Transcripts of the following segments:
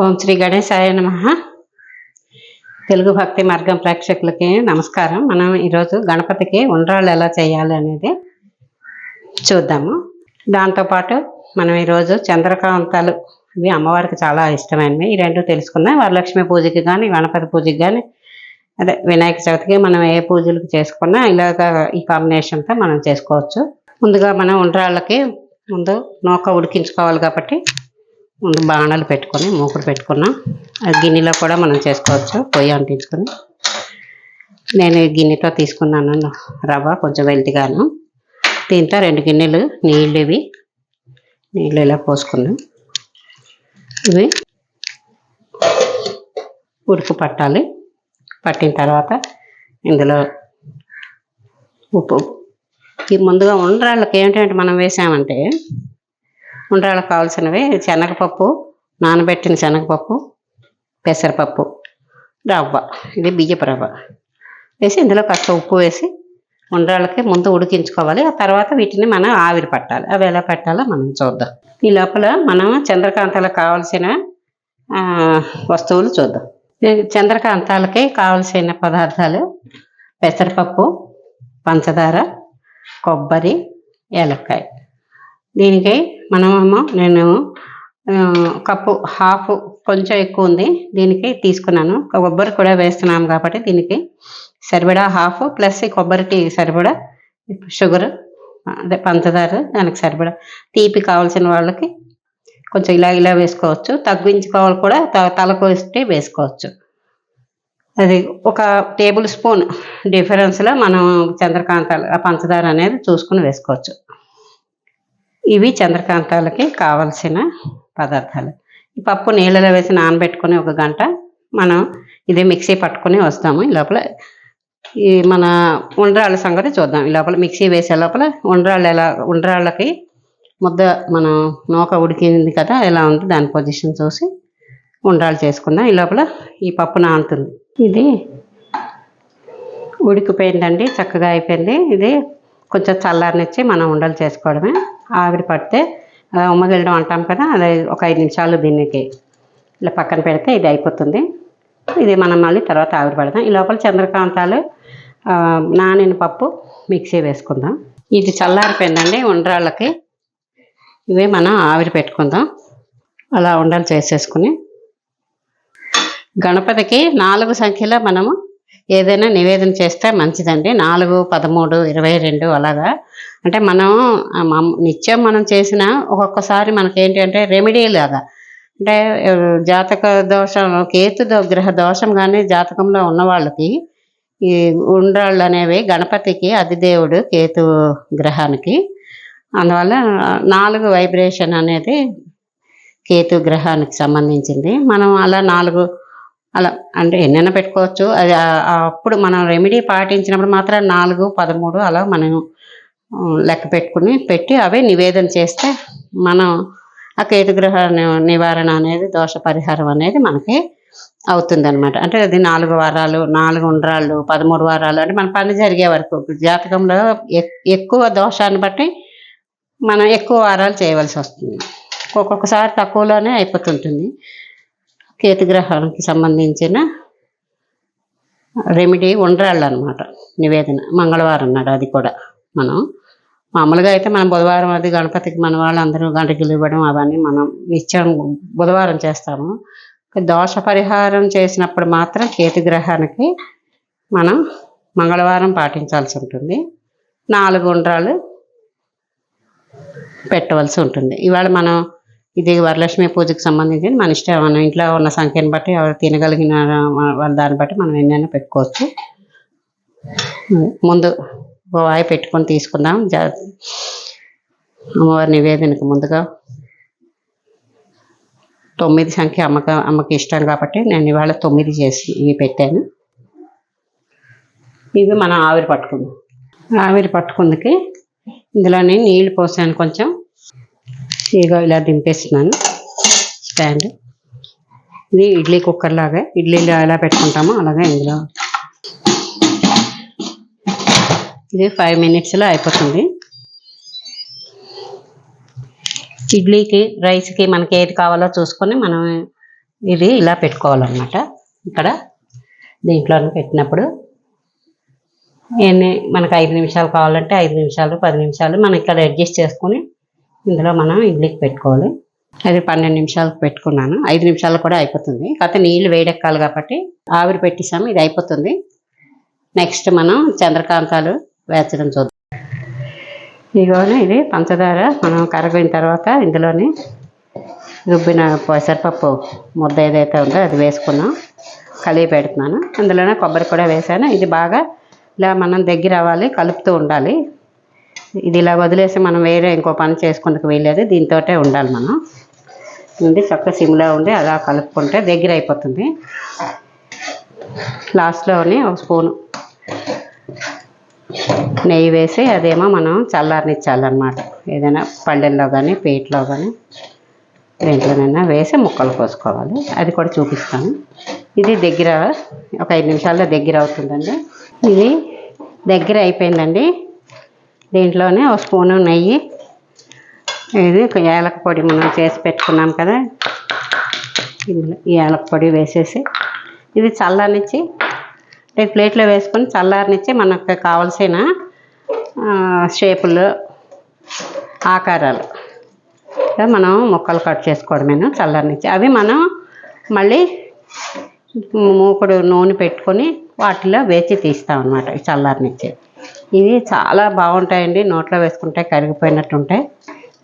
ఓం శ్రీ గణేశాయ నమః. తెలుగు భక్తి మార్గం ప్రేక్షకులకి నమస్కారం. మనం ఈరోజు గణపతికి ఉండ్రాళ్ళు ఎలా చేయాలి అనేది చూద్దాము. దాంతోపాటు మనం ఈరోజు చంద్రకాంతాలు, ఇవి అమ్మవారికి చాలా ఇష్టమైనవి. ఈ రెండు తెలుసుకుందాం. వరలక్ష్మి పూజకి కానీ, గణపతి పూజకి కానీ, అదే వినాయక చవితికి మనం ఏ పూజలకు చేసుకున్నా ఇలాగ ఈ కాంబినేషన్తో మనం చేసుకోవచ్చు. ముందుగా మనం ఉండ్రాళ్ళకి ముందు నూక ఉడికించుకోవాలి కాబట్టి ముందు బాణాలు పెట్టుకొని మూకుడు పెట్టుకున్నాం. అది గిన్నెలో కూడా మనం చేసుకోవచ్చు, పొయ్యి అంటించుకొని. నేను గిన్నెతో తీసుకున్నాను రవ్వ, కొంచెం వెల్తిగాను. దీంతో 2 గిన్నెలు నీళ్ళు ఇలా పోసుకున్నాం. ఇవి ఉడుకు పట్టాలి. పట్టిన తర్వాత ఇందులో ఉప్పు. ఈ ముందుగా ఉండ్రాళ్ళకి ఏంటంటే మనం వేసామంటే ఉండ్రాళ్ళకు కావాల్సినవి శనగపప్పు, నానబెట్టిన శనగపప్పు, పెసరపప్పు, రవ్వ, ఇది బియ్యపు రవ్వ వేసి ఇందులో కాస్త ఉప్పు వేసి ఉండ్రాళ్ళకి ముందు ఉడికించుకోవాలి. ఆ తర్వాత వీటిని మనం ఆవిరి పట్టాలి. అవి ఎలా పెట్టాలో మనం చూద్దాం. ఈ లోపల మనం చంద్రకాంతాలకు కావాల్సిన వస్తువులు చూద్దాం. చంద్రకాంతాలకి కావలసిన పదార్థాలు పెసరపప్పు, పంచదార, కొబ్బరి, ఏలక్కాయ. దీనికి నేను కప్పు హాఫ్, కొంచెం ఎక్కువ ఉంది, దీనికి తీసుకున్నాను. కొబ్బరి కూడా వేస్తున్నాము కాబట్టి దీనికి సరిపడా హాఫ్, ప్లస్ ఈ కొబ్బరికి సరిపడా షుగర్, అదే పంచదార, దానికి సరిపడా తీపి కావాల్సిన వాళ్ళకి కొంచెం ఇలా వేసుకోవచ్చు. తగ్గించుకోవాలి కూడా, తలకు వేస్తే వేసుకోవచ్చు. అది ఒక టేబుల్ స్పూన్ డిఫరెన్స్లో మనం చంద్రకాంతాలు ఆ పంచదార అనేది చూసుకుని వేసుకోవచ్చు. ఇవి చంద్రకాంతాలకి కావలసిన పదార్థాలు. ఈ పప్పు నీళ్ళలో వేసి నానబెట్టుకుని 1 గంట మనం ఇదే మిక్సీ పట్టుకొని వస్తాము. ఈ లోపల ఈ మన ఉండ్రాళ్ళ సంగతి చూద్దాం. ఈ లోపల మిక్సీ వేసే లోపల ఉండ్రాళ్ళకి ముద్ద మనం నూక ఉడికింది కదా, ఎలా ఉంది దాని పొజిషన్ చూసి ఉండ్రాళ్ళు చేసుకుందాం. ఈ లోపల ఈ పప్పు నానుతుంది. ఇది ఉడికిపోయిందండి, చక్కగా అయిపోయింది. ఇది కొంచెం చల్లారనిచ్చి మనం ఉండలు చేసుకోవడమే. ఆవిరి పడితే ఉమ్మగిలడం అంటాం కదా, అది ఒక 5 నిమిషాలు దీనికి ఇలా పక్కన పెడితే ఇది అయిపోతుంది. ఇది మనం మళ్ళీ తర్వాత ఆవిరి పడదాం. ఈ లోపల చంద్రకాంతాలు నానిన పప్పు మిక్సీ వేసుకుందాం. ఇది చల్లారిపోయిందండి ఉండ్రాళ్ళకి. ఇవి మనం ఆవిరి పెట్టుకుందాం. అలా ఉండలు చేసేసుకుని గణపతికి 4 సంఖ్యలో మనము ఏదైనా నివేదన చేస్తే మంచిదండి. 4, 13, 22 అలాగా. అంటే మనం నిత్యం మనం చేసిన ఒక్కొక్కసారి మనకేంటి అంటే రెమెడీ లాగా, అంటే జాతక దోషం, కేతు గ్రహ దోషం కానీ జాతకంలో ఉన్న వాళ్ళకి ఈ ఉండ్రాళ్ళు అనేవి గణపతికి అధిదేవుడు కేతు గ్రహానికి. అందువల్ల 4 వైబ్రేషన్ అనేది కేతు గ్రహానికి సంబంధించింది. మనం అలా 4 అలా అంటే ఎన్నైనా పెట్టుకోవచ్చు. అది అప్పుడు మనం రెమెడీ పాటించినప్పుడు మాత్రం 4, 13 అలా మనం లెక్క పెట్టి అవే నివేదన చేస్తే మనం ఆ కేతుగ్రహ నివారణ అనేది, దోష పరిహారం అనేది మనకి అవుతుంది అనమాట. అంటే అది 4 వారాలు, 4 ఉండ్రాళ్ళు, 13 వారాలు, అంటే మన పని జరిగే వరకు. జాతకంలో ఎక్కువ దోషాన్ని బట్టి మనం ఎక్కువ వారాలు చేయవలసి వస్తుంది. ఒక్కొక్కసారి తక్కువలోనే అయిపోతుంటుంది. కేతుగ్రహానికి సంబంధించిన రెమెడీ ఉండ్రాళ్ళు అనమాట. నివేదన మంగళవారం నాడు. అది కూడా మనం మామూలుగా అయితే మనం బుధవారం అది గణపతికి మన వాళ్ళందరూ గంటకిలు ఇవ్వడం అవన్నీ మనం నిత్యం బుధవారం చేస్తాము. దోష పరిహారం చేసినప్పుడు మాత్రం కేతుగ్రహానికి మనం మంగళవారం పాటించాల్సి ఉంటుంది. 4 ఉండ్రాళ్ళు పెట్టవలసి ఉంటుంది. ఇవాళ మనం ఇది వరలక్ష్మి పూజకు సంబంధించి మన ఇష్టం, మన ఇంట్లో ఉన్న సంఖ్యను బట్టి, ఎవరు తినగలిగిన వాళ్ళ దాన్ని బట్టి మనం ఎన్నైనా పెట్టుకోవచ్చు. ముందు వాయి పెట్టుకొని తీసుకుందాం. అమ్మవారి నివేదనకు ముందుగా 9 సంఖ్య అమ్మకి ఇష్టం కాబట్టి నేను ఇవాళ 9 చేసి ఇవి పెట్టాను. ఇవి మనం ఆవిరి పట్టుకుందాం. ఆవిరి పట్టుకుందుకి ఇందులోనే నీళ్లు పోసాను కొంచెం. ఇదిగో ఇలా దింపేస్తున్నాను స్టాండ్. ఇది ఇడ్లీ కుక్కర్ లాగా, ఇడ్లీలో ఎలా పెట్టుకుంటామో అలాగే ఇందులో. ఇది 5 మినిట్స్లో అయిపోతుంది. ఇడ్లీకి, రైస్కి మనకి ఏది కావాలో చూసుకొని మనం ఇది ఇలా పెట్టుకోవాలన్నమాట. ఇక్కడ దీంట్లో పెట్టినప్పుడు మనకు 5 నిమిషాలు కావాలంటే 5 నిమిషాలు, 10 నిమిషాలు మనం ఇక్కడ అడ్జస్ట్ చేసుకొని ఇందులో మనం ఇడ్లీకి పెట్టుకోవాలి. అది 12 నిమిషాలకు పెట్టుకున్నాను. 5 నిమిషాలు కూడా అయిపోతుంది. కాకపోతే నీళ్ళు వేడెక్కాలి కాబట్టి ఆవిరి పెట్టేసాము. ఇది అయిపోతుంది. నెక్స్ట్ మనం చంద్రకాంతాలు వేర్చడం చూద్దాం. ఇదిగోని ఇది పంచదార మనం కరగిన తర్వాత ఇందులోని రుబ్బిన పెసరపప్పు ముద్ద ఏదైతే ఉందో అది వేసుకున్నాం, కలిపి పెడుతున్నాను. అందులోనే కొబ్బరి కూడా వేసాను. ఇది బాగా ఇలా మనం దగ్గర అవ్వాలి, కలుపుతూ ఉండాలి. ఇది ఇలా వదిలేసి మనం వేరే ఇంకో పని చేసుకుందుకు వీల్లేదు, దీంతో ఉండాలి. మనం ఉంది చక్కగా సిమ్లో ఉండి అలా కలుపుకుంటే దగ్గర అయిపోతుంది. లాస్ట్లోని ఒక స్పూను నెయ్యి వేసి అదేమో మనం చల్లారనిచ్చాలన్నమాట. ఏదైనా పళ్ళెల్లో కానీ పీట్లో కానీ దేంట్లోనైనా వేసి ముక్కలు కోసుకోవాలి. అది కూడా చూపిస్తాను. ఇది దగ్గర ఒక 5 నిమిషాల్లో దగ్గర అవుతుందండి. ఇది దగ్గర అయిపోయిందండి. దీంట్లోనే ఒక స్పూను నెయ్యి, ఇది యాలక పొడి మనం చేసి పెట్టుకున్నాం కదా, ఇందులో ఈ యాలక పొడి వేసేసి ఇది చల్లారనిచ్చి ప్లేట్లో వేసుకొని చల్లారనిచ్చి మనకు కావాల్సిన షేపులు, ఆకారాలు మనం ముక్కలు కట్ చేసుకోవడమేను చల్లారనిచ్చి. అవి మనం మళ్ళీ మూకుడు నూనె పెట్టుకొని వాటిలో వేచి తీస్తాం అన్నమాట. చల్లారనిచ్చి ఇవి చాలా బాగుంటాయండి. నోట్లో వేసుకుంటే కరిగిపోయినట్టు ఉంటాయి.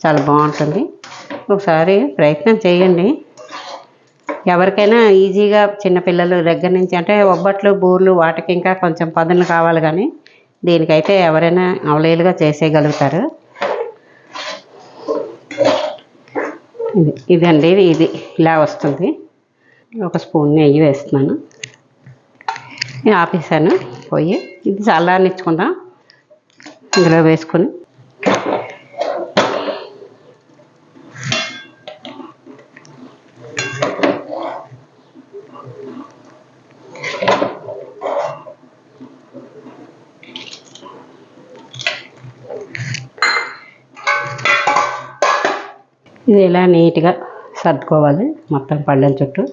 చాలా బాగుంటుంది. ఒకసారి ప్రయత్నం చేయండి. ఎవరికైనా ఈజీగా చిన్నపిల్లలు దగ్గర నుంచి అంటే ఒబ్బట్లు, బూర్లు వాటికి ఇంకా కొంచెం పదును కావాలి, కానీ దీనికైతే ఎవరైనా అవలేలుగా చేసేయగలుగుతారు. ఇదండి, ఇది ఇలా వస్తుంది. ఒక స్పూన్ నెయ్యి వేస్తున్నాను. నేను ఆపేసాను పొయ్యి. ఇది చల్లారనిచ్చుకుందాం. ఇందులో వేసుకొని ఇది ఇలా నీట్గా సర్దుకోవాలి మొత్తం పళ్ళెల చుట్టూ.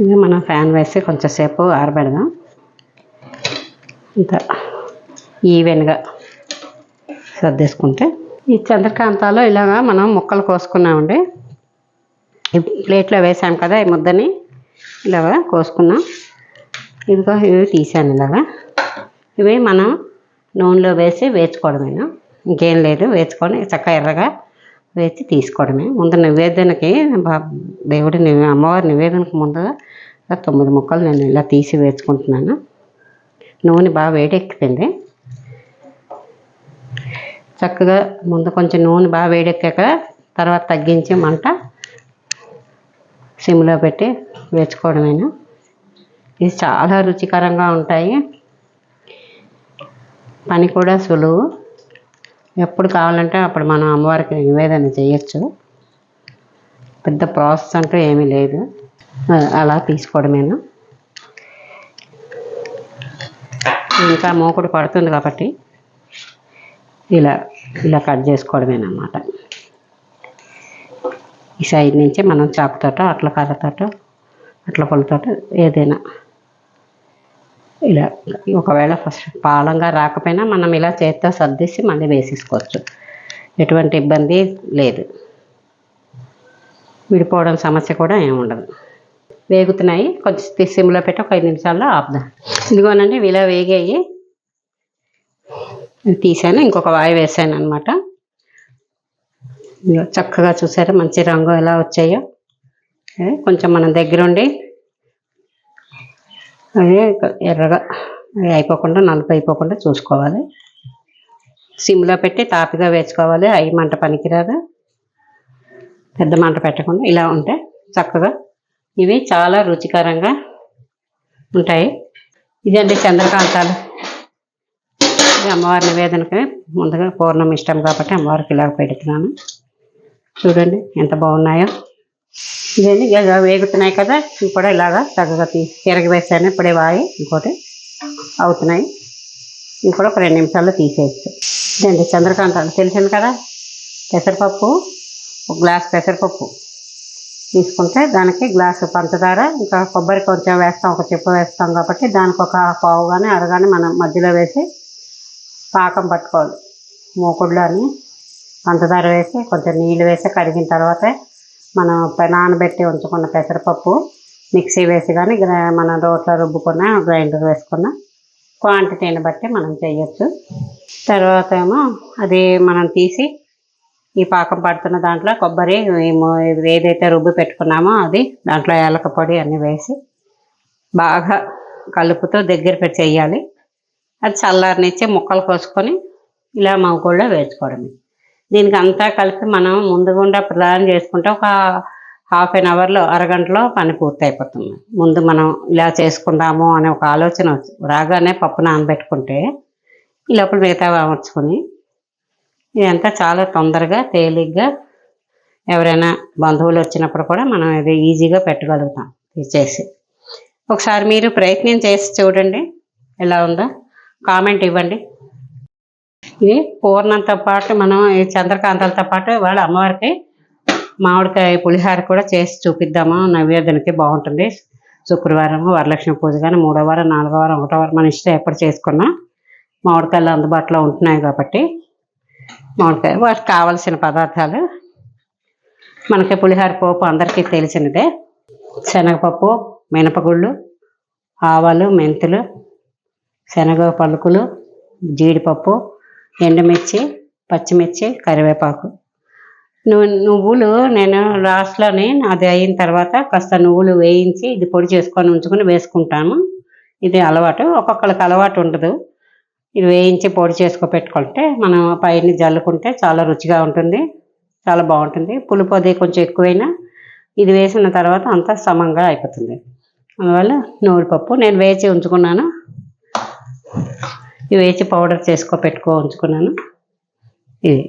ఇది మనం ఫ్యాన్ వేసి కొంచెం సేపు ఆరబెడదాం. ఇంత ఈవెన్గా సర్దేసుకుంటే ఈ చంద్రకాంతాలో ఇలాగా మనం ముక్కలు కోసుకున్నామండి. ఈ ప్లేట్లో వేసాం కదా, ఈ ముద్దని ఇలాగా కోసుకున్నాం. ఇదిగో ఇవి తీసాను ఇలాగా. ఇవి మనం నూనెలో వేసి వేసుకోవడమేనా, ఇంకేం లేదు. వేసుకొని చక్కగా ఎర్రగా వేసి తీసుకోవడమే. ముందు నివేదనకి దేవుడి అమ్మవారి నివేదనకు ముందుగా 9 ముక్కలు నేను ఇలా తీసి వేసుకుంటున్నాను. నూనె బాగా వేడెక్కిపోయింది. చక్కగా ముందు కొంచెం నూనె బాగా వేడెక్కాక తర్వాత తగ్గించి మంట సిమ్లో పెట్టి వేసుకోవడమేనా. ఇది చాలా రుచికరంగా ఉంటాయి. పని కూడా సులువు. ఎప్పుడు కావాలంటే అప్పుడు మనం అమ్మవారికి నివేదన చేయొచ్చు. పెద్ద ప్రాసెస్ అంటూ ఏమీ లేదు, అలా తీసుకోవడమేనా. ఇంకా మూకుడు పడుతుంది కాబట్టి ఇలా ఇలా కట్ చేసుకోవడమేనమాట. ఈ సైడ్ నుంచి మనం చాకుతోట, అట్ల కర్రతోట, అట్ల పొలతోట ఏదైనా ఇలా, ఒకవేళ ఫస్ట్ పాలంగా రాకపోయినా మనం ఇలా చేత్తో సర్దేసి మళ్ళీ వేసేసుకోవచ్చు. ఎటువంటి ఇబ్బంది లేదు. విడిపోవడం సమస్య కూడా ఏముండదు. వేగుతున్నాయి. కొంచెం సిమ్లో పెట్టి ఒక 5 నిమిషాల్లో ఆపుదాం. ఇదిగోనండి ఇలా వేగాయి. తీసాను, ఇంకొక వాయి వేసాను అనమాట. చక్కగా చూసారా మంచి రంగు ఎలా వచ్చాయో. కొంచెం మనం దగ్గరుండి అదే ఎర్రగా అయిపోకుండా, నలుపు అయిపోకుండా చూసుకోవాలి. సిమ్లో పెట్టి తాపిగా వేసుకోవాలి. అవి మంట పనికిరాదు. పెద్ద మంట పెట్టకుండా ఇలా ఉంటే చక్కగా ఇవి చాలా రుచికరంగా ఉంటాయి. ఇదండి చంద్రకాంతాలు. ఇది అమ్మవారి నివేదనకి ముందుగా పూర్ణం ఇష్టం కాబట్టి అమ్మవారికి ఇలా పెడుతున్నాను. చూడండి ఎంత బాగున్నాయో. ఇదండి ఇక వేగుతున్నాయి కదా, ఇవి కూడా ఇలాగా చక్కగా తిరగ వేసాను. ఇప్పుడే వాయి ఇంకోటి అవుతున్నాయి. ఇవి కూడా ఒక 2 నిమిషాల్లో తీసేయచ్చు. ఇదండి చంద్రకాంతాలు. తెలిసింది కదా, పెసరపప్పు ఒక గ్లాస్ పెసరపప్పు తీసుకుంటే దానికి గ్లాసు పంచదార, ఇంకా కొబ్బరి కొంచెం వేస్తాం, ఒక చెప్పు వేస్తాం కాబట్టి దానికి ఒక పావు కానీ అరగానే మనం మధ్యలో వేసి పాకం పట్టుకోవాలి. మూకుడులో అని పంచదార వేసి కొంచెం నీళ్ళు వేసి కడిగిన తర్వాత మనం నానబెట్టి ఉంచుకున్న పెసరపప్పు మిక్సీ వేసి కానీ మనం రోట్లో రుబ్బుకున్న గ్రైండర్ వేసుకున్న క్వాంటిటీని బట్టి మనం చేయొచ్చు. తర్వాత ఏమో అది మనం తీసి ఈ పాకం పడుతున్న దాంట్లో కొబ్బరి ఏదైతే రుబ్బి పెట్టుకున్నామో అది దాంట్లో ఏలక పొడి అన్నీ వేసి బాగా కలుపుతూ దగ్గర పెట్టి చేయాలి. అది చల్లారనిచ్చి ముక్కలు కోసుకొని ఇలా మగ్గుల్లో వేసుకోవడమే. దీనికి అంతా కలిపి మనం ముందుగుండా ప్లాన్ చేసుకుంటే ఒక హాఫ్ అన్ అవర్లో, అరగంటలో పని పూర్తి అయిపోతుంది. ముందు మనం ఇలా చేసుకుందాము అనే ఒక ఆలోచన రాగానే పప్పు నానబెట్టుకుంటే ఈ లోపల మిగతా అమర్చుకొని ఇదంతా చాలా తొందరగా తేలిగ్గా ఎవరైనా బంధువులు వచ్చినప్పుడు కూడా మనం ఇది ఈజీగా పెట్టగలుగుతాం చేసి. ఒకసారి మీరు ప్రయత్నం చేసి చూడండి, ఎలా ఉందో కామెంట్ ఇవ్వండి. ఇది పూర్ణంతో పాటు మనం ఈ చంద్రకాంతాలతో పాటు వాళ్ళ అమ్మవారికి మామిడికాయ పులిహార కూడా చేసి చూపిద్దాము. నైవేద్యానికి బాగుంటుంది. శుక్రవారం వరలక్ష్మి పూజ కానీ 3వ వారం, 4వ వారం, 1వ వారం మన ఇష్టం ఎప్పుడు చేసుకున్నా మామిడికాయలు అందుబాటులో ఉంటున్నాయి కాబట్టి మామిడికాయ వాటికి కావలసిన పదార్థాలు మనకి పులిహార పోపు అందరికీ తెలిసినదే. శనగపప్పు, మినపగుళ్ళు, ఆవాలు, మెంతులు, శనగ పలుకులు, జీడిపప్పు, ఎండుమిర్చి, పచ్చిమిర్చి, కరివేపాకు, నువ్వులు నేను లాస్ట్లోని అది అయిన తర్వాత కాస్త నువ్వులు వేయించి ఇది పొడి చేసుకొని ఉంచుకొని వేసుకుంటాను. ఇది అలవాటు, ఒక్కొక్కరికి అలవాటు ఉండదు. ఇది వేయించి పొడి చేసుకో పెట్టుకుంటే మనం పైన జల్లుకుంటే చాలా రుచిగా ఉంటుంది, చాలా బాగుంటుంది. పులుపు అది కొంచెం ఎక్కువైనా ఇది వేసిన తర్వాత అంతా సమంగా అయిపోతుంది. అందువల్ల నువ్వుల పప్పు నేను వేచి ఉంచుకున్నాను. ఇవి వేచి పౌడర్ పెట్టుకో ఉంచుకున్నాను. ఇది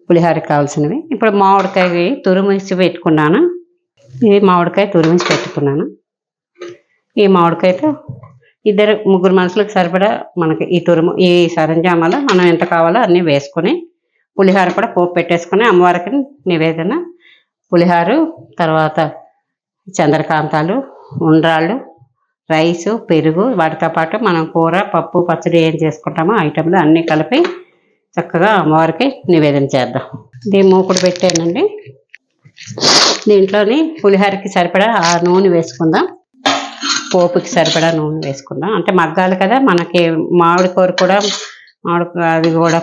పులిహారకి కావాల్సినవి. ఇప్పుడు మామిడికాయ తురిమిసి పెట్టుకున్నాను. ఇది మామిడికాయ తురిమిసి పెట్టుకున్నాను. ఈ మామిడికాయతో 2-3 మనుషులకు సరిపడా మనకి ఈ సరంజామాలో మనం ఎంత కావాలో అన్నీ వేసుకొని పులిహార కూడా పోపు పెట్టేసుకొని అమ్మవారికి నివేదన పులిహారు, తర్వాత చంద్రకాంతాలు, ఉండ్రాళ్ళు, రైసు, పెరుగు, వాటితో పాటు మనం కూర, పప్పు, పచ్చడి ఏం చేసుకుంటామో ఐటెంలు అన్నీ కలిపి చక్కగా అమ్మవారికి నివేదన చేద్దాం. దీన్ని మూకుడు పెట్టానండి. దీంట్లోని పులిహారకి సరిపడా ఆ నూనె వేసుకుందాం. పోపుకి సరిపడా నూనె వేసుకుందాం. అంటే మగ్గాలి కదా మనకి. మామిడి కూర కూడా అది కూడా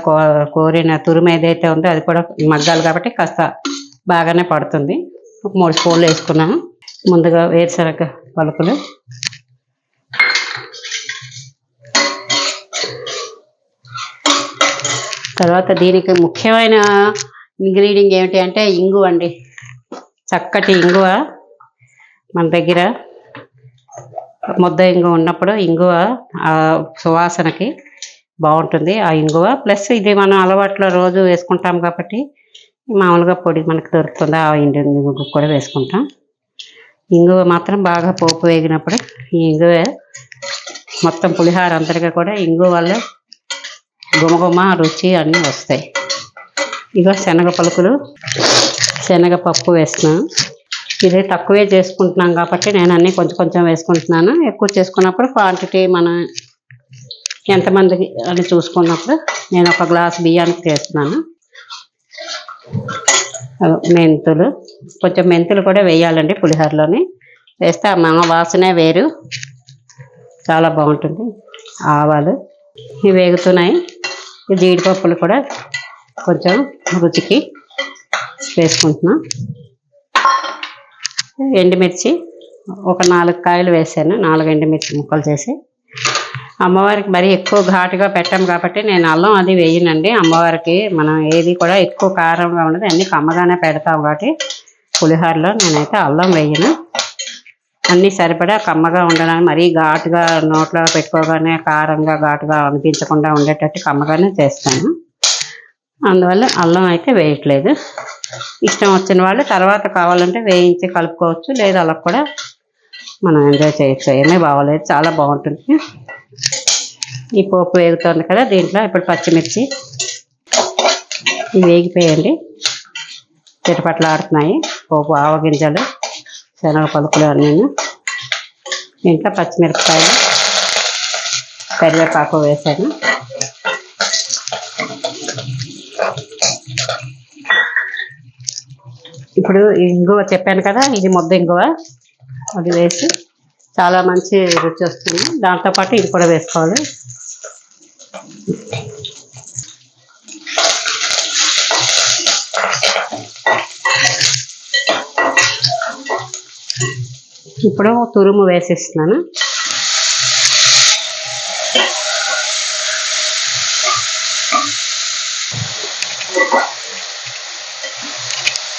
కోరిన తురుము ఏదైతే ఉందో అది కూడా మగ్గాలి కాబట్టి కాస్త బాగానే పడుతుంది. ఒక 3 స్పూన్లు వేసుకున్నాను. ముందుగా వేరుశనగ పలుకులు, తర్వాత దీనికి ముఖ్యమైన ఇంగ్రీడియంట్ ఏమిటి అంటే ఇంగువ అండి. చక్కటి ఇంగువ మన దగ్గర ముద్ద ఇంగువ ఉన్నప్పుడు ఇంగువ సువాసనకి బాగుంటుంది. ఆ ఇంగువ ప్లస్ ఇది మనం అలవాట్లో రోజు వేసుకుంటాం కాబట్టి మామూలుగా పొడి మనకు దొరుకుతుంది. ఆ ఇంగువ కూడా వేసుకుంటాం. ఇంగువ మాత్రం బాగా పోపు వేగినప్పుడు ఈ ఇంగువ మొత్తం పులిహార అంతటిగా కూడా ఇంగువ వల్ల గుమగుమ రుచి అన్నీ వస్తాయి. ఇక శనగ పలుకులు, శనగపప్పు వేస్తున్నాను. ఇది తక్కువే చేసుకుంటున్నాం కాబట్టి నేను అన్నీ కొంచెం కొంచెం వేసుకుంటున్నాను. ఎక్కువ చేసుకున్నప్పుడు క్వాంటిటీ మనం ఎంతమందికి అని చూసుకున్నప్పుడు నేను ఒక గ్లాస్ బియ్యానికి చేస్తున్నాను. మెంతులు, కొంచెం మెంతులు కూడా వేయాలండి పులిహోరలోని. వేస్తే ఆ మన వాసనే వేరు, చాలా బాగుంటుంది. ఆవాలు ఇవి వేగుతున్నాయి. ఈ జీడిపప్పులు కూడా కొంచెం రుచికి వేసుకుంటున్నాం. ఎండుమిర్చి ఒక 4 కాయలు వేసాను. 4 ఎండుమిర్చి ముక్కలు చేసి అమ్మవారికి మరీ ఎక్కువ ఘాటుగా పెట్టాం కాబట్టి నేను అల్లం అది వేయనండి. అమ్మవారికి మనం ఏది కూడా ఎక్కువ కారంగా ఉండదు, అన్నీ కమ్మగానే పెడతాం కాబట్టి పులిహోరలో నేనైతే అల్లం వేయను. అన్నీ సరిపడా కమ్మగా ఉండడానికి, మరీ ఘాటుగా నోట్లో పెట్టుకోగానే కారంగా ఘాటుగా అనిపించకుండా ఉండేటట్టు కమ్మగానే చేస్తాను. అందువల్ల అల్లం అయితే వేయట్లేదు. ఇష్టం వచ్చిన వాళ్ళు తర్వాత కావాలంటే వేయించి కలుపుకోవచ్చు, లేదా అలా కూడా మనం ఎంజాయ్ చేయొచ్చు. ఏమీ బాగోలేదు, చాలా బాగుంటుంది. ఈ పోపు వేగుతుంది కదా, దీంట్లో ఇప్పుడు పచ్చిమిర్చి వేగిపోయండి. చిటపట్లు ఆడుతున్నాయి. పోపు ఆవగింజలు, శనగ పలుకులు అన్నీ, ఇంకా పచ్చిమిరపకాయలు, కరివేపాకు వేసాను. ఇప్పుడు ఇంగువ చెప్పాను కదా, ఇది ముద్ద ఇంగువ, అది వేసి చాలా మంచి రుచి వస్తుంది. దాంతోపాటు ఇది కూడా వేసుకోవాలి. ఇప్పుడు తురుము వేసేస్తున్నాను.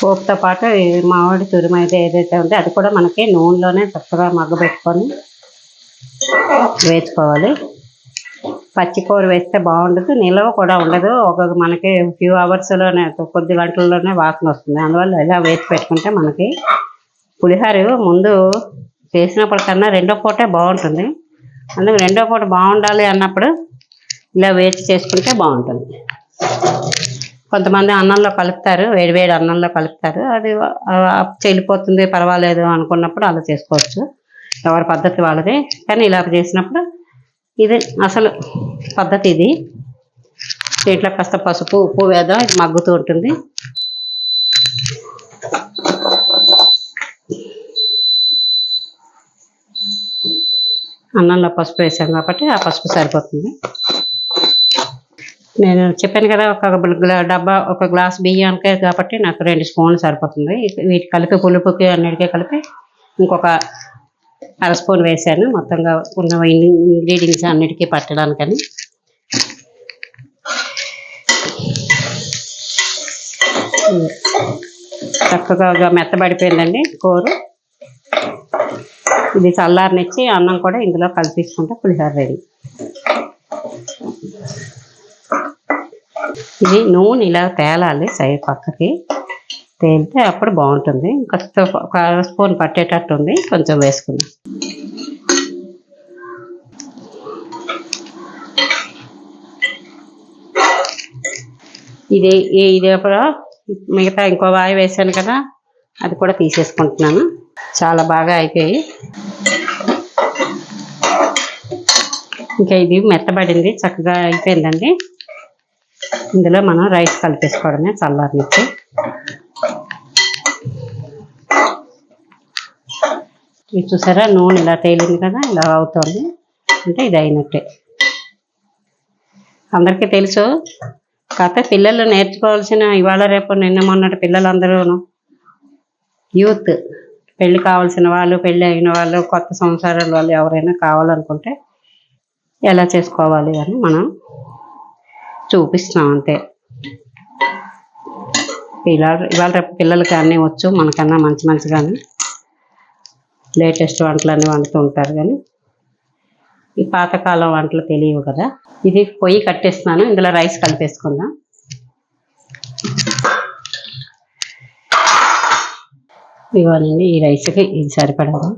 పోపుతో పాటు మామిడి తురుము అయితే ఏదైతే ఉందో అది కూడా మనకి నూనెలోనే చక్కగా మగ్గబెట్టుకొని వేసుకోవాలి. పచ్చికూర వేస్తే బాగుండదు, నిలవ కూడా ఉండదు. మనకి ఫ్యూ అవర్స్లోనే, కొద్ది గంటల్లోనే వాసన వస్తుంది. అందువల్ల ఇలా వేసి పెట్టుకుంటే మనకి పులిహోర ముందు చేసినప్పుడు కన్నా రెండో పూటే బాగుంటుంది. అందుకు రెండో పూట బాగుండాలి అన్నప్పుడు ఇలా వేసి చేసుకుంటే బాగుంటుంది. కొంతమంది అన్నంలో కలుపుతారు, వేడివేడి అన్నంలో కలుపుతారు. అది చెల్లిపోతుంది, పర్వాలేదు అనుకున్నప్పుడు అలా చేసుకోవచ్చు, ఎవరి పద్ధతి వాళ్ళది. కానీ ఇలా చేసినప్పుడు ఇది అసలు పద్ధతి. ఇది దీంట్లో కాస్త పసుపు, ఉప్పు వేద్దాం, ఇది మగ్గుతూ ఉంటుంది. అన్నంలో పసుపు వేసాం కాబట్టి ఆ పసుపు సరిపోతుంది. నేను చెప్పాను కదా, ఒక గ్లాస్ బియ్యానికే కాబట్టి నాకు 2 స్పూన్లు సరిపోతుంది. వీటి కలిపి పులుపుకి అన్నిటికీ కలిపి ఇంకొక అర స్పూన్ వేసాను, మొత్తంగా ఉన్న ఇంగ్రీడియంట్స్ అన్నిటికీ పట్టడానికని. చక్కగా మెత్తబడిపోయిందండి కూర. ఇది చల్లారనిచ్చి అన్నం కూడా ఇందులో కలిపేసుకుంటే పులిహోర రెడీ. ఇది నూనె ఇలా తేలాలి, పక్కకి తేలితే అప్పుడు బాగుంటుంది. ఒక అర స్పూన్ పట్టేటట్టు ఉంది, కొంచెం వేసుకుందాం. ఇది కూడా మిగతా ఇంకో వాయి వేసాను కదా, అది కూడా తీసేసుకుంటున్నాను. చాలా బాగా అయిపోయి, ఇంకా ఇది మెత్తబడింది, చక్కగా అయిపోయిందండి. ఇందులో మనం రైస్ కలిపేసుకోవడమే చల్లారనిచ్చి. ఇది చూసారా, నూనె ఇలా తేలింది కదా, ఇలా అవుతుంది అంటే ఇది అయినట్టే. అందరికీ తెలుసు, కాకపోతే పిల్లలు నేర్చుకోవాల్సిన, ఇవాళ రేపు నిన్న మొన్నటి పిల్లలందరూ యూత్, పెళ్ళి కావాల్సిన వాళ్ళు, పెళ్ళి అయిన వాళ్ళు, కొత్త సంసారాల వాళ్ళు ఎవరైనా కావాలనుకుంటే ఎలా చేసుకోవాలి అని మనం చూపిస్తున్నాం అంతే. ఇవాళ రేపు పిల్లలకి అన్నీ వచ్చు, మనకన్నా మంచిగానే లేటెస్ట్ వంటలన్నీ వండుతూ ఉంటారు. కానీ ఈ పాతకాలం వంటలు తెలియవు కదా. ఇది పొయ్యి కట్టేస్తున్నాను, ఇందులో రైస్ కలిపేసుకుందాం. ఇవ్వాలండి, ఈ రైస్కి ఇది సరిపడదు.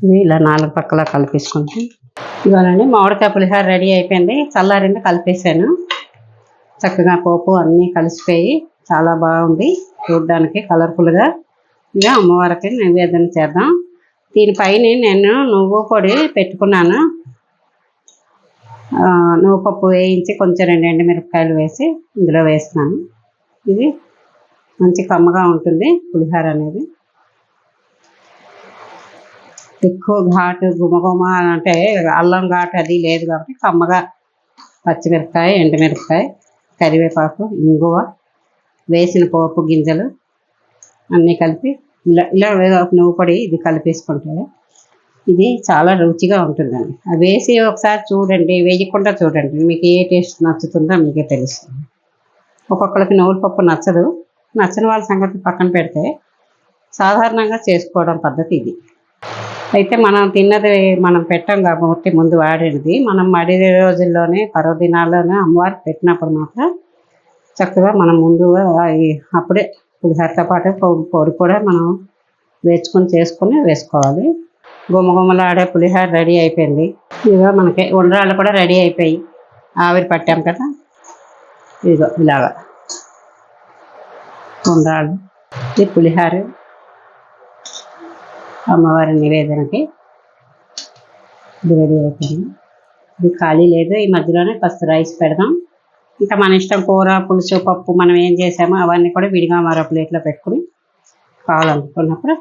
ఇది ఇలా 4 పక్కలా కలిపేసుకుంటాం. ఇవ్వాలండి, మామిడికాయ పులిహోర రెడీ అయిపోయింది. చల్లారింది, కలిపేసాను. చక్కగా పోపు అన్నీ కలిసిపోయి చాలా బాగుంది చూడడానికి, కలర్ఫుల్గా. ఇక అమ్మవారికి నైవేద్యం చేద్దాం. దీనిపైన నేను నువ్వు పొడి పెట్టుకున్నాను. నువ్వు పప్పు వేయించి కొంచెం 2 ఎండుమిరపకాయలు వేసి ఇందులో వేస్తున్నాను. ఇది మంచి కమ్మగా ఉంటుంది పులిహోర అనేది. ఎక్కువ ఘాటు గుమగుమ అంటే అల్లం ఘాటు అది లేదు కాబట్టి కమ్మగా పచ్చిమిరపకాయ, ఎండుమిరపకాయ, కరివేపాకు, ఇంగువ, వేసిన పోపు గింజలు అన్నీ కలిపి ఇలా నువ్వు పొడి ఇది కలిపేసుకుంటే ఇది చాలా రుచిగా ఉంటుందండి. అది వేసి ఒకసారి చూడండి, వేయకుండా చూడండి, మీకు ఏ టేస్ట్ నచ్చుతుందో మీకే తెలుస్తుంది. ఒక్కొక్కరికి నువ్వుల పప్పు నచ్చదు, నచ్చని వాళ్ళ సంగతి పక్కన పెడితే సాధారణంగా చేసుకోవడం పద్ధతి ఇది. అయితే మనం తిన్నది మనం పెట్టాం కాబట్టి ముందు వాడేది, మనం మడి రోజుల్లోనే పర్వదినాల్లోనే అమ్మవారికి పెట్టినప్పుడు మాత్రం చక్కగా మనం ముందుగా అప్పుడే పులిహోరతో పాటు పొడి కూడా మనం చేసుకొని వేసుకోవాలి. గుమ్మగుమ్మలాడే పులిహోర రెడీ అయిపోయింది. ఇదిగో మనకి ఉండ్రాళ్ళు కూడా రెడీ అయిపోయి ఆవిరి పట్టాం కదా, ఇదిగో ఇలాగా ఉండ్రాళ్ళు. ఇది పులిహార అమ్మవారి నివేదనకి ఇది రెడీ అయిపోయింది. ఇది ఖాళీ లేదు, ఈ మధ్యలోనే ఫస్ట్ రైస్ పెడదాం. ఇంకా మన ఇష్టం, కూర పులుసు పప్పు మనం ఏం చేసామో అవన్నీ కూడా విడిగా మరో ప్లేట్లో పెట్టుకుని కావాలనుకున్నప్పుడు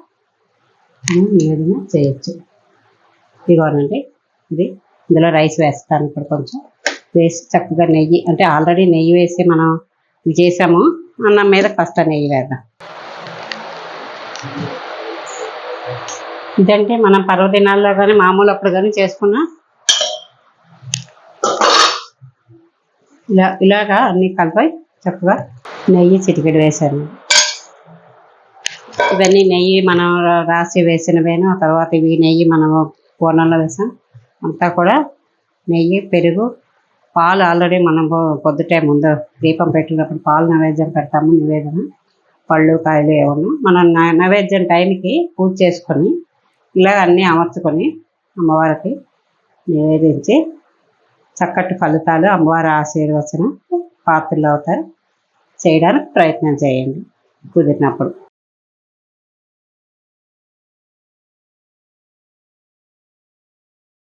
మనం నివేదన చేయొచ్చు. ఇదిగోనండి, ఇది ఇందులో రైస్ వేస్తాను. ఇప్పుడు కొంచెం వేసి చక్కగా నెయ్యి, అంటే ఆల్రెడీ నెయ్యి వేసి మనం ఇది చేసాము. అన్నం మీద కాస్త నెయ్యి వేద్దాం. ఇదంటే మనం పర్వదినాల్లో కానీ మామూలు అప్పుడు కానీ చేసుకున్నా ఇలాగా అన్ని కలిపి చక్కగా నెయ్యి చిటికెడు వేసాను. ఇవన్నీ నెయ్యి మనం రాసి వేసినవేను. ఆ తర్వాత ఇవి నెయ్యి మనం పూర్ణంలో వేసాం. అంతా కూడా నెయ్యి, పెరుగు, పాలు ఆల్రెడీ మనం పొద్దుటే ముందు దీపం పెట్టినప్పుడు పాలు నైవేద్యం పెడతాము. నివేదన పళ్ళు కాయలు ఏమన్నా మనం నైవేద్యం టైంకి పూజ చేసుకొని ఇలా అన్నీ అమర్చుకొని అమ్మవారికి నివేదించి చక్కటి ఫలితాలు అమ్మవారి ఆశీర్వచనం పాత్రలు అవుతారు. చేయడానికి ప్రయత్నం చేయండి కుదిరినప్పుడు.